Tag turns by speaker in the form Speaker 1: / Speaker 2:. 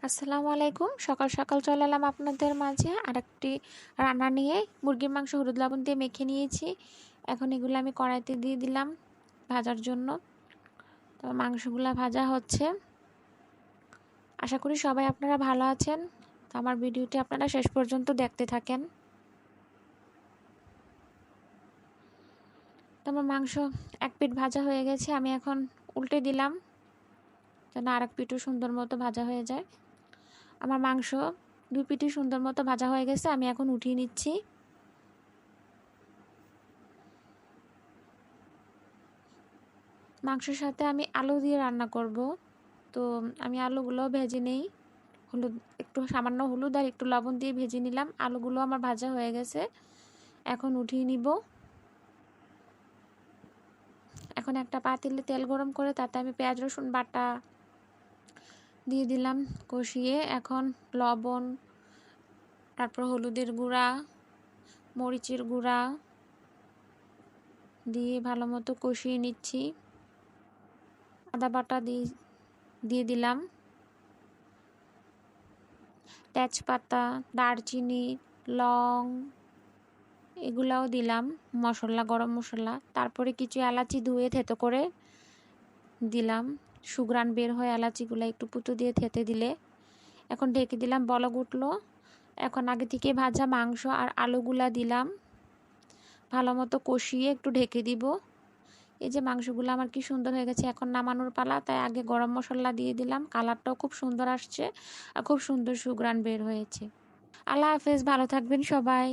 Speaker 1: আসসালামু আলাইকুম। সকাল সকাল চলে এলাম আপনাদের মাঝে আরেকটি রান্না নিয়ে। মুরগির মাংস হলুদ লবণ দিয়ে মেখে নিয়েছি। এখন এগুলো আমি কড়াইতে দিয়ে দিলাম ভাজার জন্য। তো মাংসগুলো ভাজা হচ্ছে। আশা করি সবাই আপনারা ভালো আছেন। তো আমার ভিডিওটি আপনারা শেষ পর্যন্ত দেখতে থাকেন। তো আমার মাংস এক পিঠ ভাজা হয়ে গেছে, আমি এখন উল্টে দিলাম যেন আরেক পিঠও সুন্দর মতো ভাজা হয়ে যায়। আমার মাংস দুই পিঠই সুন্দর মতো ভাজা হয়ে গেছে, আমি এখন উঠিয়ে নিচ্ছি। মাংসের সাথে আমি আলু দিয়ে রান্না করব। তো আমি আলুগুলো ভেজে নেই, একটু সামান্য হলুদ আর একটু লবণ দিয়ে ভেজে নিলাম। আলুগুলো আমার ভাজা হয়ে গেছে, এখন উঠিয়ে নিব। এখন একটা পাতিলে তেল গরম করে তাতে আমি পেঁয়াজ রসুন বাটা দিয়ে দিলাম কষিয়ে। এখন লবণ, তারপর হলুদের গুঁড়া, মরিচের গুঁড়া দিয়ে ভালো মতো কষিয়ে নিচ্ছি। আদা বাটা দিয়ে দিলাম, তেজপাতা, দারচিনি, লং এগুলাও দিলাম, মশলা, গরম মশলা। তারপরে কিছু এলাচি ধুয়ে থেতো করে দিলাম, সুঘ্রাণ বের হয়ে এলাচিগুলো একটু পুতো দিয়ে থেতে দিলে। এখন ঢেকে দিলাম, বলক উঠলো। এখন আগে থেকে ভাজা মাংস আর আলুগুলা দিলাম, ভালো মতো কষিয়ে একটু ঢেকে দিব। এই যে মাংসগুলো আমার কি সুন্দর হয়ে গেছে, এখন নামানোর পালা। তাই আগে গরম মশলা দিয়ে দিলাম, কালারটাও খুব সুন্দর আসছে আর খুব সুন্দর সুঘ্রাণ বের হয়েছে। আল্লাহ হাফেজ, ভালো থাকবেন সবাই।